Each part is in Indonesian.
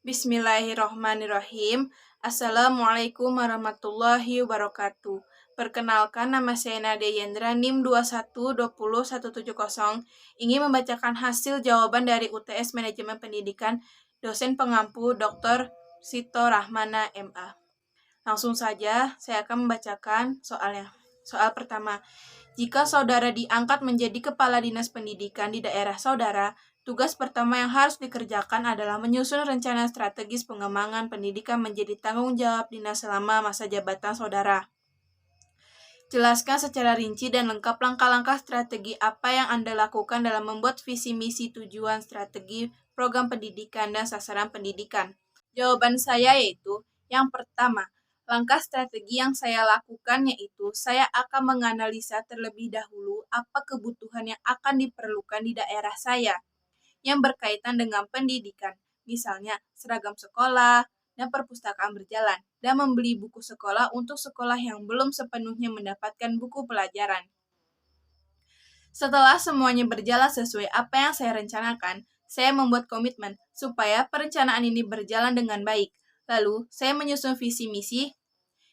Bismillahirrohmanirrohim. Assalamualaikum warahmatullahi wabarakatuh. Perkenalkan, nama saya Nadia Yendra, NIM 2120170, ingin membacakan hasil jawaban dari UTS Manajemen Pendidikan, dosen pengampu Dr. Sito Rahmana, MA. Langsung saja, saya akan membacakan soalnya. Soal pertama, jika saudara diangkat menjadi kepala dinas pendidikan di daerah saudara, tugas pertama yang harus dikerjakan adalah menyusun rencana strategis pengembangan pendidikan menjadi tanggung jawab dinas selama masa jabatan saudara. Jelaskan secara rinci dan lengkap langkah-langkah strategi apa yang Anda lakukan dalam membuat visi misi tujuan strategi program pendidikan dan sasaran pendidikan. Jawaban saya yaitu, yang pertama, langkah strategi yang saya lakukan yaitu saya akan menganalisa terlebih dahulu apa kebutuhan yang akan diperlukan di daerah saya yang berkaitan dengan pendidikan, misalnya seragam sekolah dan perpustakaan berjalan, dan membeli buku sekolah untuk sekolah yang belum sepenuhnya mendapatkan buku pelajaran. Setelah semuanya berjalan sesuai apa yang saya rencanakan, saya membuat komitmen supaya perencanaan ini berjalan dengan baik. Lalu, saya menyusun visi misi.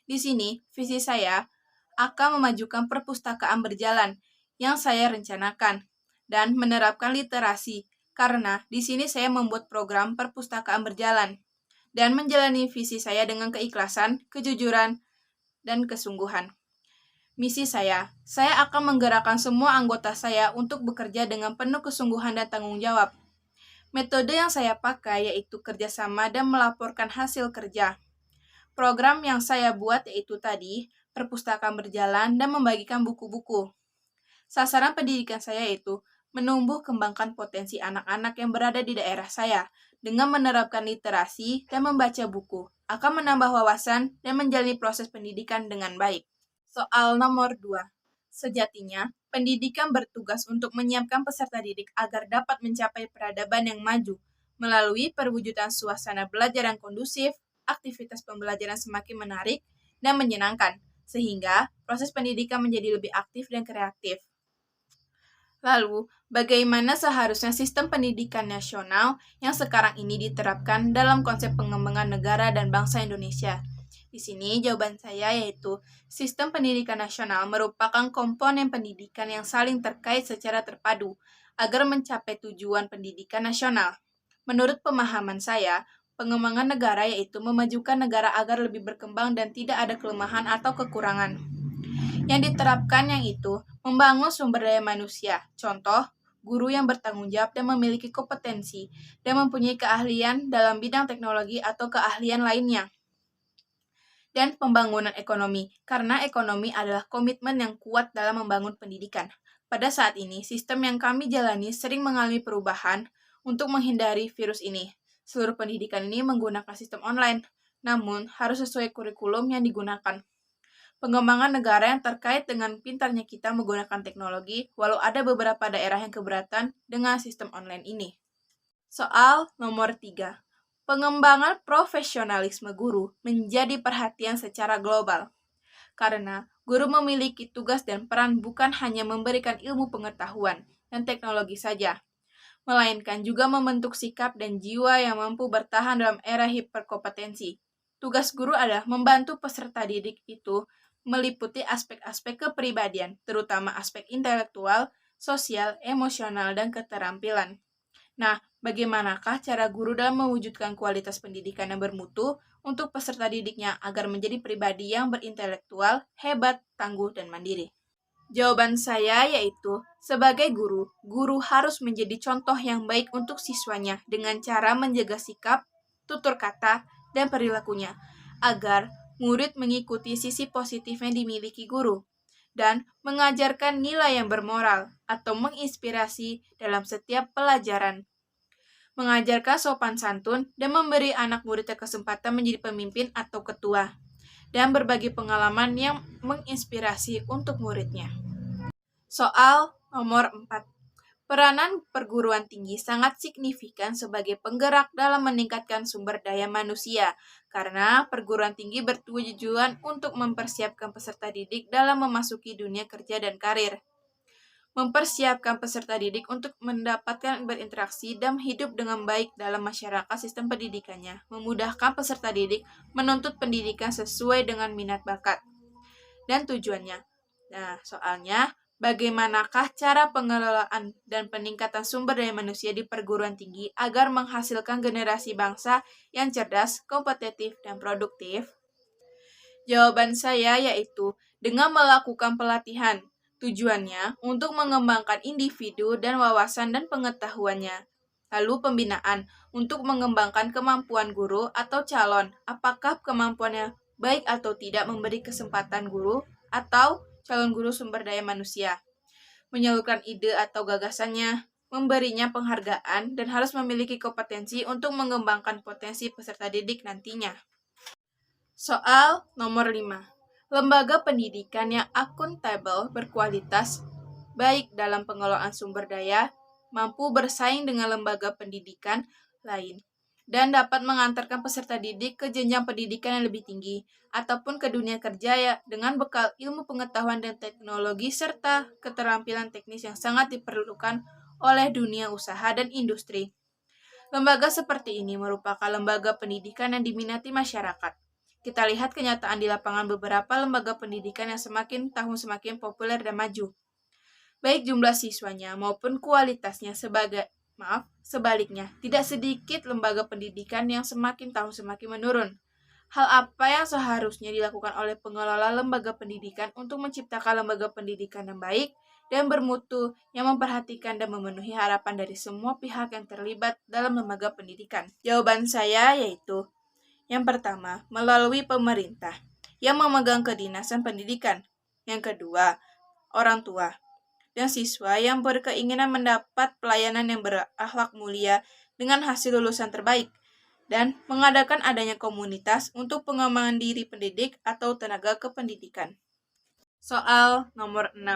Di sini, visi saya akan memajukan perpustakaan berjalan yang saya rencanakan dan menerapkan literasi, karena di sini saya membuat program perpustakaan berjalan dan menjalani visi saya dengan keikhlasan, kejujuran, dan kesungguhan. Misi saya akan menggerakkan semua anggota saya untuk bekerja dengan penuh kesungguhan dan tanggung jawab. Metode yang saya pakai yaitu kerjasama dan melaporkan hasil kerja. Program yang saya buat yaitu tadi, perpustakaan berjalan dan membagikan buku-buku. Sasaran pendidikan saya yaitu menumbuh kembangkan potensi anak-anak yang berada di daerah saya dengan menerapkan literasi dan membaca buku, akan menambah wawasan dan menjalani proses pendidikan dengan baik. Soal nomor 2. Sejatinya, pendidikan bertugas untuk menyiapkan peserta didik agar dapat mencapai peradaban yang maju melalui perwujudan suasana belajar yang kondusif, aktivitas pembelajaran semakin menarik dan menyenangkan, sehingga proses pendidikan menjadi lebih aktif dan kreatif. Lalu, bagaimana seharusnya sistem pendidikan nasional yang sekarang ini diterapkan dalam konsep pengembangan negara dan bangsa Indonesia? Di sini jawaban saya yaitu, sistem pendidikan nasional merupakan komponen pendidikan yang saling terkait secara terpadu agar mencapai tujuan pendidikan nasional. Menurut pemahaman saya, pengembangan negara yaitu memajukan negara agar lebih berkembang dan tidak ada kelemahan atau kekurangan. Yang diterapkan yang itu, membangun sumber daya manusia. Contoh, guru yang bertanggung jawab dan memiliki kompetensi dan mempunyai keahlian dalam bidang teknologi atau keahlian lainnya. Dan pembangunan ekonomi, karena ekonomi adalah komitmen yang kuat dalam membangun pendidikan. Pada saat ini, sistem yang kami jalani sering mengalami perubahan untuk menghindari virus ini. Seluruh pendidikan ini menggunakan sistem online, namun harus sesuai kurikulum yang digunakan. Pengembangan negara yang terkait dengan pintarnya kita menggunakan teknologi, walau ada beberapa daerah yang keberatan dengan sistem online ini. Soal nomor 3. Pengembangan profesionalisme guru menjadi perhatian secara global. Karena guru memiliki tugas dan peran bukan hanya memberikan ilmu pengetahuan dan teknologi saja, melainkan juga membentuk sikap dan jiwa yang mampu bertahan dalam era hiperkompetensi. Tugas guru adalah membantu peserta didik itu meliputi aspek-aspek kepribadian, terutama aspek intelektual, sosial, emosional, dan keterampilan. Nah, bagaimanakah cara guru dalam mewujudkan kualitas pendidikan yang bermutu untuk peserta didiknya agar menjadi pribadi yang berintelektual, hebat, tangguh, dan mandiri? Jawaban saya yaitu, sebagai guru, guru harus menjadi contoh yang baik untuk siswanya dengan cara menjaga sikap, tutur kata, dan perilakunya, agar murid mengikuti sisi positif yang dimiliki guru, dan mengajarkan nilai yang bermoral atau menginspirasi dalam setiap pelajaran. Mengajarkan sopan santun dan memberi anak muridnya kesempatan menjadi pemimpin atau ketua, dan berbagi pengalaman yang menginspirasi untuk muridnya. Soal nomor 4. Peranan perguruan tinggi sangat signifikan sebagai penggerak dalam meningkatkan sumber daya manusia, karena perguruan tinggi bertujuan untuk mempersiapkan peserta didik dalam memasuki dunia kerja dan karir. mempersiapkan peserta didik untuk mendapatkan berinteraksi dan hidup dengan baik dalam masyarakat sistem pendidikannya, memudahkan peserta didik menuntut pendidikan sesuai dengan minat bakat dan tujuannya. Nah, soalnya, bagaimanakah cara pengelolaan dan peningkatan sumber daya manusia di perguruan tinggi agar menghasilkan generasi bangsa yang cerdas, kompetitif, dan produktif? Jawaban saya yaitu dengan melakukan pelatihan. Tujuannya untuk mengembangkan individu dan wawasan dan pengetahuannya. Lalu pembinaan untuk mengembangkan kemampuan guru atau calon. Apakah kemampuannya baik atau tidak memberi kesempatan guru atau calon guru sumber daya manusia. Menyalurkan ide atau gagasannya, memberinya penghargaan, dan harus memiliki kompetensi untuk mengembangkan potensi peserta didik nantinya. Soal nomor 5. Lembaga pendidikan yang akuntabel berkualitas, baik dalam pengelolaan sumber daya, mampu bersaing dengan lembaga pendidikan lain, dan dapat mengantarkan peserta didik ke jenjang pendidikan yang lebih tinggi, ataupun ke dunia kerja ya, dengan bekal ilmu pengetahuan dan teknologi serta keterampilan teknis yang sangat diperlukan oleh dunia usaha dan industri. Lembaga seperti ini merupakan lembaga pendidikan yang diminati masyarakat. Kita lihat kenyataan di lapangan beberapa lembaga pendidikan yang semakin tahun semakin populer dan maju. Baik jumlah siswanya maupun kualitasnya sebaliknya, tidak sedikit lembaga pendidikan yang semakin tahun semakin menurun. Hal apa yang seharusnya dilakukan oleh pengelola lembaga pendidikan untuk menciptakan lembaga pendidikan yang baik dan bermutu yang memperhatikan dan memenuhi harapan dari semua pihak yang terlibat dalam lembaga pendidikan? Jawaban saya yaitu yang pertama, melalui pemerintah yang memegang kedinasan pendidikan. Yang kedua, orang tua dan siswa yang berkeinginan mendapat pelayanan yang berakhlak mulia dengan hasil lulusan terbaik, dan mengadakan adanya komunitas untuk pengembangan diri pendidik atau tenaga kependidikan. Soal nomor 6.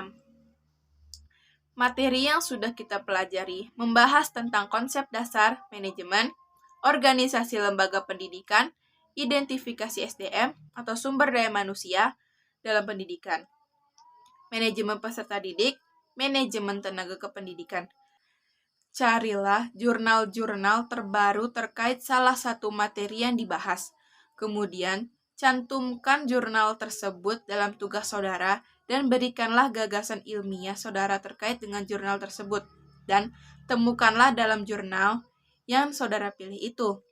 Materi yang sudah kita pelajari membahas tentang konsep dasar manajemen, organisasi lembaga pendidikan, identifikasi SDM atau sumber daya manusia dalam pendidikan, manajemen peserta didik, manajemen tenaga kependidikan. Carilah jurnal-jurnal terbaru terkait salah satu materi yang dibahas. Kemudian, cantumkan jurnal tersebut dalam tugas saudara dan berikanlah gagasan ilmiah saudara terkait dengan jurnal tersebut. Dan temukanlah dalam jurnal yang saudara pilih itu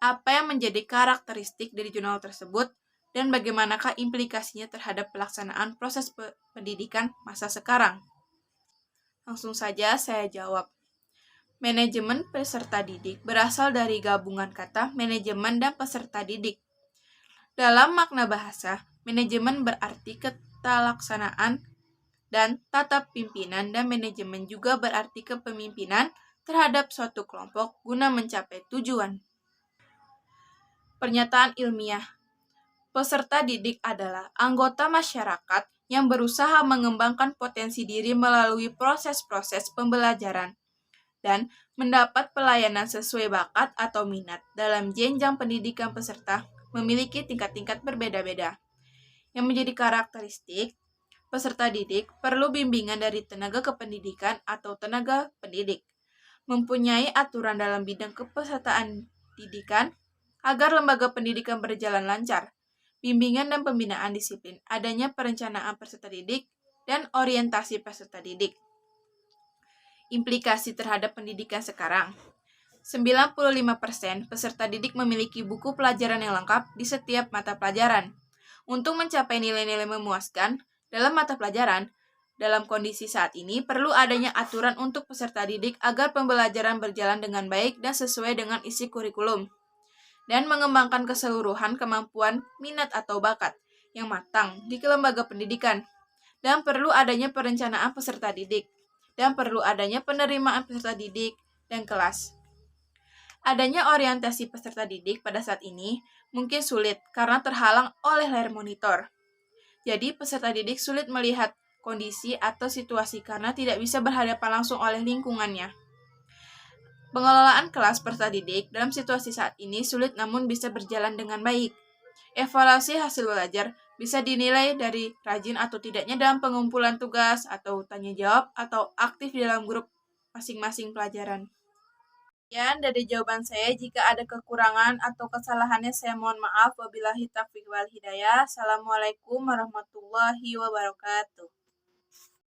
apa yang menjadi karakteristik dari jurnal tersebut dan bagaimanakah implikasinya terhadap pelaksanaan proses pendidikan masa sekarang. Langsung saja saya jawab. Manajemen peserta didik berasal dari gabungan kata manajemen dan peserta didik. Dalam makna bahasa, manajemen berarti ketalaksanaan dan tata pimpinan, dan manajemen juga berarti kepemimpinan terhadap suatu kelompok guna mencapai tujuan. Pernyataan ilmiah. Peserta didik adalah anggota masyarakat yang berusaha mengembangkan potensi diri melalui proses-proses pembelajaran dan mendapat pelayanan sesuai bakat atau minat. Dalam jenjang pendidikan peserta memiliki tingkat-tingkat berbeda-beda. Yang menjadi karakteristik, peserta didik perlu bimbingan dari tenaga kependidikan atau tenaga pendidik, mempunyai aturan dalam bidang kepesertaan didikan agar lembaga pendidikan berjalan lancar, bimbingan dan pembinaan disiplin, adanya perencanaan peserta didik, dan orientasi peserta didik. Implikasi terhadap pendidikan sekarang. 95% peserta didik memiliki buku pelajaran yang lengkap di setiap mata pelajaran. Untuk mencapai nilai-nilai memuaskan dalam mata pelajaran, dalam kondisi saat ini perlu adanya aturan untuk peserta didik agar pembelajaran berjalan dengan baik dan sesuai dengan isi kurikulum, dan mengembangkan keseluruhan kemampuan, minat atau bakat yang matang di lembaga pendidikan, dan perlu adanya perencanaan peserta didik, dan perlu adanya penerimaan peserta didik dan kelas. Adanya orientasi peserta didik pada saat ini mungkin sulit karena terhalang oleh layar monitor. Jadi peserta didik sulit melihat kondisi atau situasi karena tidak bisa berhadapan langsung oleh lingkungannya. Pengelolaan kelas peserta didik dalam situasi saat ini sulit namun bisa berjalan dengan baik. Evaluasi hasil belajar Bisa dinilai dari rajin atau tidaknya dalam pengumpulan tugas atau tanya jawab atau aktif dalam grup masing-masing pelajaran. Sekian dari jawaban saya. Jika ada kekurangan atau kesalahannya saya mohon maaf. Wabillahi taufiq wal hidayah. Assalamualaikum warahmatullahi wabarakatuh.